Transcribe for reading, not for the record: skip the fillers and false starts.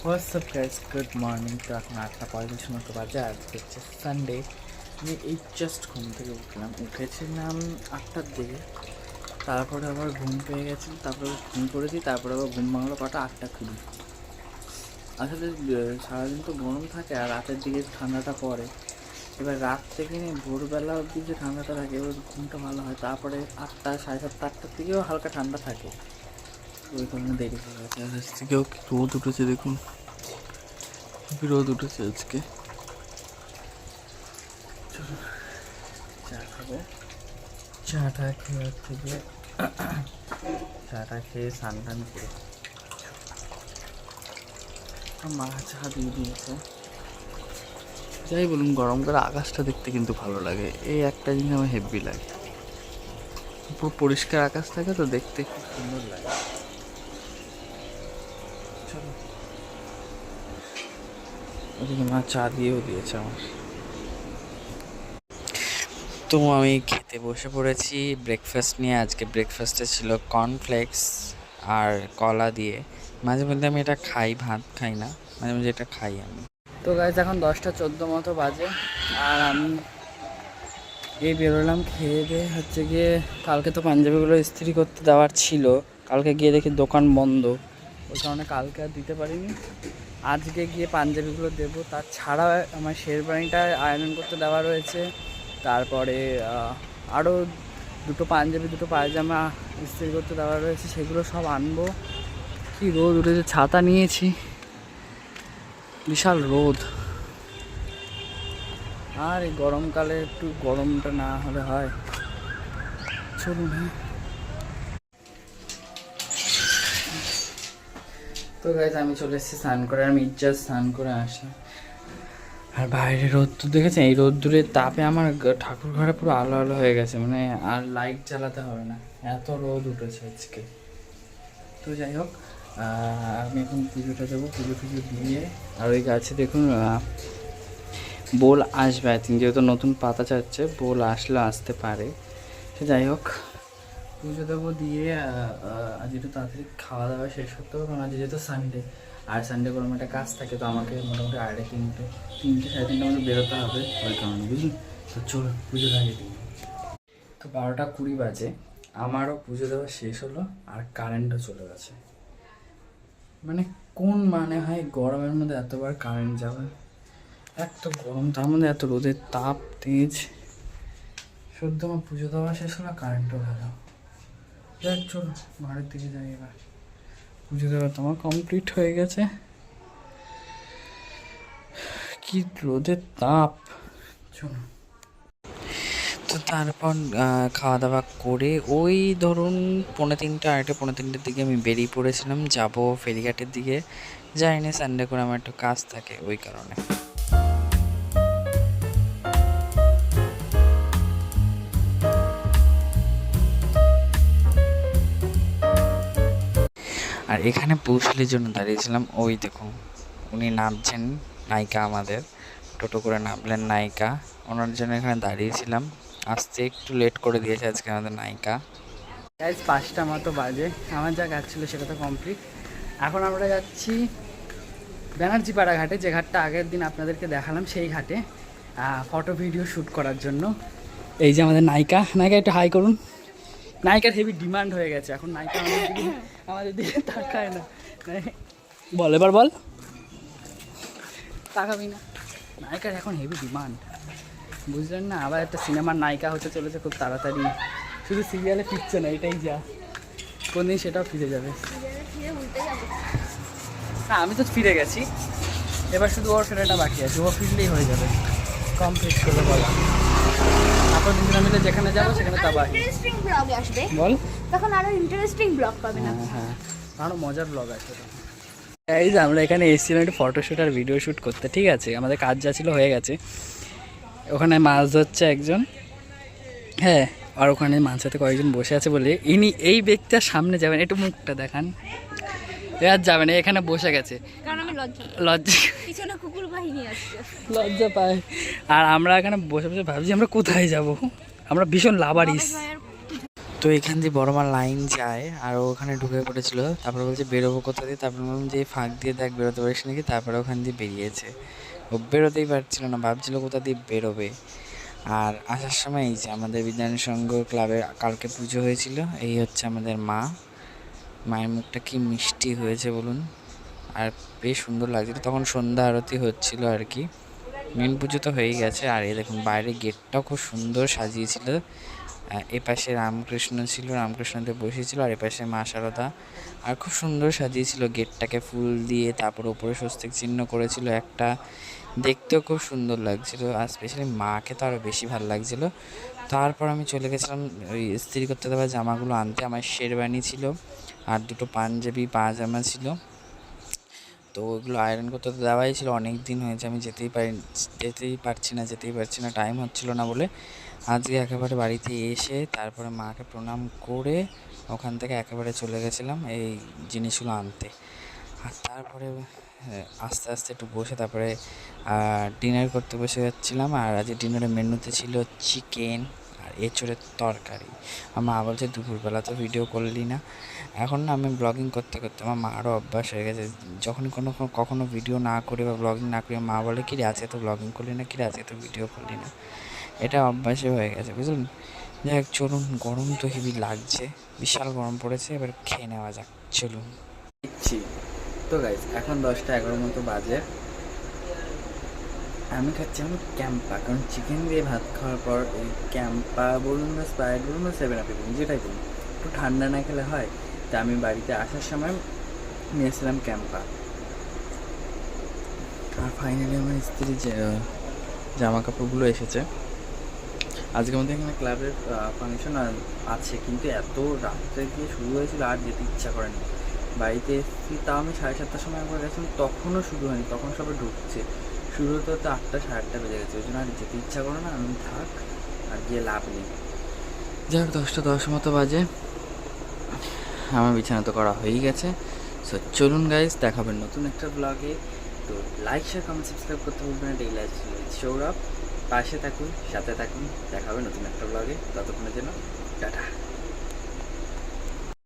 WhatsApp guys, good morning. তো এখন 8:35 মতো বাজে, আজকে হচ্ছে সানডে। আমি এই জাস্ট ঘুম থেকে উঠেছিলাম 8টার দিকে। তারপরে আবার ঘুম পেয়ে গেছি, তারপরে ঘুম করেছি, তারপরে আবার ঘুম ভাঙলো কটা 8:20। আসলে সারাদিন তো গরম থাকে আর রাতের দিকে ঠান্ডাটা পড়ে। এবার রাত থেকে নিয়ে ভোরবেলা অবধি যে ঠান্ডাটা থাকে এবার ঘুমটা ভালো হয়। তারপরে 8টা, 7:30, 8টার দিকেও হালকা ঠান্ডা থাকে, ওই কারণে দেরি হয়ে গেছে। আর আজকেও রোদ উঠেছে, দেখুন রোদ উঠেছে আজকে। চলো চা খাবো। চাটা খেয়ে হচ্ছে গিয়ে চাটা খেয়ে স্নান টান করে মা চা দিয়ে দিয়েছে। যাই বলুন, গরমকালে আকাশটা দেখতে কিন্তু ভালো লাগে। এই একটা জিনিস আমার হেভি লাগে, পুরো পরিষ্কার আকাশ থাকে তো দেখতে খুব সুন্দর লাগে। চলো, ওদিকে মা চা দিয়েও দিয়েছে আমার। তো আমি খেতে বসে পড়েছি ব্রেকফাস্ট নিয়ে। আজকে ব্রেকফাস্টে ছিল কর্নফ্লেক্স আর কলা দিয়ে। মাঝে মধ্যে আমি এটা খাই, ভাত খাই না, মাঝে মাঝে এটা খাই আমি। তো গাইজ এখন 10:14 মতো বাজে, আর আমি এই বেরোলাম খেয়ে দিয়ে। হচ্ছে গিয়ে কালকে তো পাঞ্জাবিগুলো ইস্ত্রি করতে দেওয়ার ছিল, কালকে গিয়ে দেখি দোকান বন্ধ, ওই কারণে কালকে আর দিতে পারিনি। আজকে গিয়ে পাঞ্জাবিগুলো দেবো। তাছাড়া আমার শেরবানিটা আয়রন করতে দেওয়া রয়েছে। তারপরে আরও দুটো পাঞ্জাবি, দুটো পায়জামা ইস্ত্রি করতে দেওয়া রয়েছে, সেগুলো সব আনবো। কি রোদ উঠেছে, ছাতা নিয়েছি, বিশাল রোদ। আর এই গরমকালে একটু গরমটা না হলে হয়। চলুন। হ্যাঁ, তো গাইজ আমি চলে এসেছি স্নান করে। আমি জাস্ট স্নান করে আসলাম, আর বাইরে রোদ্দুর দেখেছেন? এই রোদ্দুরের তাপে আমার ঠাকুর ঘরে পুরো আলো আলো হয়ে গেছে, মানে আর লাইট জ্বালাতে হবে না, এত রোদ উঠেছে আজকে। তো যাই হোক, আমি এখন পুজোটা দেবো, পুজো দিয়ে। আর ওই গাছে দেখুন বোল আসবে, আই থিঙ্ক, যেহেতু নতুন পাতা চাচ্ছে, বোল আসলে আসতে পারে। সে যাই হোক, পুজো দেবো দিয়ে আজ একটু তাড়াতাড়ি খাওয়া দাওয়া শেষ করতে হবে, কারণ আজ যেহেতু সানডে। আর সানডে করে আমার একটা কাজ থাকে, তো আমাকে মোটামুটি 3:30, 3:30 মধ্যে বেরোতে হবে, ওই কারণে, বুঝলি? তো চলো পুজো লাগিয়ে দিই। তো 12:20 বাজে, আমারও পুজো দেওয়া শেষ হলো, আর কারেন্টও চলে গেছে। মানে কোন মানে হয় গরমের মধ্যে এতবার কারেন্ট যাবে? এত গরম, তার মধ্যে এত রোদের তাপ তেজ। সদ্য আমার পুজো দেওয়া শেষ হলো, কারেন্টও ভালো। যাক চলো ঘরের দিকে যাই এবার। পুজো দেওয়া তো আমার কমপ্লিট হয়ে গেছে। কি রোদের তাপ! চলো। তো তারপর খাওয়া দাওয়া করে ওই ধরুন 2:30, 3:30 দিকে আমি বেরিয়ে পড়েছিলাম, যাব ফেরিঘাটের দিকে। যাইনি, সানডে করে আমার একটু কাজ থাকে, ওই কারণে। আর এখানে পৌঁছালির জন্য দাঁড়িয়েছিলাম, ওই দেখুন উনি নামছেন, নায়িকা আমাদের, টোটো করে নামলেন নায়িকা, ওনার জন্য এখানে দাঁড়িয়েছিলাম। আসতে একটু লেট করে দিয়েছে আজকে আমাদের নায়িকা। গাইজ 5টা মতো বাজে, আমার যা কাজ ছিল সেটা তো কমপ্লিট। এখন আমরা যাচ্ছি ব্যানার্জিপাড়া ঘাটে, যে ঘাটটা আগের দিন আপনাদেরকে দেখালাম, সেই ঘাটে ফটো ভিডিও শ্যুট করার জন্য। এই যে আমাদের নায়িকা, নায়িকা একটু হাই করুন। নায়িকার হেভি ডিমান্ড হয়ে গেছে এখন, নায়িকা আমাদের দিকে তাকায় না। বল এবার বল, তাকাবি না? নায়িকার এখন হেভি ডিমান্ড, বুঝলেন না? আবার একটা সিনেমার নায়িকা হতে চলেছে খুব তাড়াতাড়ি। শুধু সিরিয়ালে ফিরছে না, এটাই যা, কোনদিন সেটাও ফিরে যাবে। না, আমি তো ফিরে গেছি, এবার শুধু ওর ফেরাটা বাকি আছে, ও ফিরলেই হয়ে যাবে, কমপ্লিট করে বলা। তারপর দুজনে মিলে যেখানে যাবো সেখানে তা ইন্টারেস্টিং ব্লগ আসবে, বল, তখন আরো ইন্টারেস্টিং ব্লগ পাবেন আপনি। হ্যাঁ, আরও মজার ব্লগ আছে। এই যে আমরা এখানে এসেছিলাম একটু ফটোশ্যুট আর ভিডিও শ্যুট করতে, ঠিক আছে? আমাদের কাজ যা ছিল হয়ে গেছে। ওখানে মাছ ধরছে একজন, হ্যাঁ, আর ওখানে মাছ সাথে কয়েকজন বসে আছে বলে এই ব্যক্তির সামনে যাবেন, একটু মুখটা দেখান। আর যাবেন, এখানে বসে গেছে, কারণ আমি লজ্জা পিছনে কুকুর বাহিনী আসছে, লজ্জা পায়। আর আমরা এখানে বসে বসে ভাবছি আমরা কোথায় যাব, আমরা ভীষণ লাভারিস। তো তো এখান দিয়ে বড় মার লাইন যায় আর ও ওখানে ঢুকে পড়েছিল, তারপরে বলছে বেরোবো কোথা দিয়ে, তারপরে বললাম যে এই ফাঁক দিয়ে দেখ বেরোতে পারিস নাকি, তারপরে ওখান দিয়ে বেরিয়েছে। ও বেরোতেই পারছিল না, ভাবছিল কোথা দিয়ে বেরোবে। আর আসার সময় এই যে আমাদের বিজ্ঞান সংঘ ক্লাবে কালকে পুজো হয়েছিল, এই হচ্ছে আমাদের মা, মায়ের মুখটা কি মিষ্টি হয়েছে বলুন, আর বেশ সুন্দর লাগছিল। তখন সন্ধ্যা আরতি হচ্ছিল আর কি, মেন পুজো তো হয়েই গেছে। আর এই দেখুন বাইরে গেটটাও খুব সুন্দর সাজিয়েছিল, এপাশে রামকৃষ্ণ ছিল, রামকৃষ্ণদেব বসেছিল, আর এপাশে মা শারদা, আর খুব সুন্দর সাজিয়েছিল গেটটাকে ফুল দিয়ে, তারপর উপরে স্বস্তিক চিহ্ন করেছিল একটা, দেখতেও খুব সুন্দর লাগছিল। আর স্পেশালি মাকে তো আরও বেশি ভালো লাগছিল। তারপর আমি চলে গেছিলাম ওই ইস্ত্রি করতে দেওয়া জামাগুলো আনতে, আমার শেরবানি ছিল আর দুটো পাঞ্জাবি পাজামা ছিল, তো ওগুলো আয়রন করতে তো দেওয়াই ছিল, অনেক দিন হয়েছে আমি যেতেই পারছি না, টাইম হচ্ছিল না বলে আজকে একেবারে বাড়িতে এসে তারপরে মাকে প্রণাম করে ওখান থেকে একেবারে চলে গেছিলাম এই জিনিসগুলো আনতে। আর তারপরে আস্তে আস্তে একটু বসে তারপরে ডিনার করতে বসে যাচ্ছিলাম। আর আজকে ডিনারের মেনুতে ছিল চিকেন আর এঁচোড়ের তরকারি। আমার মা বলছে দুপুরবেলা তো ভিডিও করলি না। এখন না আমি ব্লগিং করতে করতে আমার মারও অভ্যাস হয়ে গেছে, যখনই কখনো ভিডিও না করে বা ব্লগিং না করে মা বলে কিরে আজকে তো ব্লগিং করলি না, কিরে আজকে তো ভিডিও করলি না, এটা অভ্যাসে হয়ে গেছে বুঝলেন। যাই হোক চলুন, গরম তো হেভি লাগছে, বিশাল গরম পড়েছে, এবার খেয়ে নেওয়া যাক চলুন। দিচ্ছি তো গাইজ, এখন 10টা-11 মতো বাজে, আমি খাচ্ছি এখন ক্যাম্পা, কারণ চিকেন দিয়ে ভাত খাওয়ার পর ওই ক্যাম্পা বলুন বা স্প্রাইট বলুন বা 7 আপ বলুন, যেটাই বলুন, একটু ঠান্ডা না খেলে হয়। তা আমি বাড়িতে আসার সময় নিয়েছিলাম ক্যাম্পা। আর ফাইনালি আমার স্ত্রীর যে জামা কাপড়গুলো এসেছে। আজকের মধ্যে এখানে ক্লাবের ফাংশন আছে, কিন্তু এত রাত্রে গিয়ে শুরু হয়েছিল আর যেতে ইচ্ছা করেনি। বাড়িতে এসেছি, তাও আমি 7:30টার সময় একবার গেছিলাম, তখনও শুরু হয়নি, তখন সবাই ঢুকছে। শুরু হতে হতে 8টা 8:30 বেজে গেছে, ওই জন্য আর যেতে ইচ্ছা করে না, আমি থাক আর গিয়ে লাভ নেই। যাই হোক 10টা 10 মতো বাজে, আমার বিছানা তো করা হয়েই গেছে। সো চলুন গাইজ, দেখাবেন নতুন একটা ব্লগে। তো লাইক শেয়ার কমেন্ট সাবস্ক্রাইব করতে ভুলবেন না। ডেইলি লাইফ সৌরভ, পাশে থাকুন, সাথে থাকুন, দেখাবেন নতুন একটা ব্লগে। ততক্ষণের জন্য টাটা।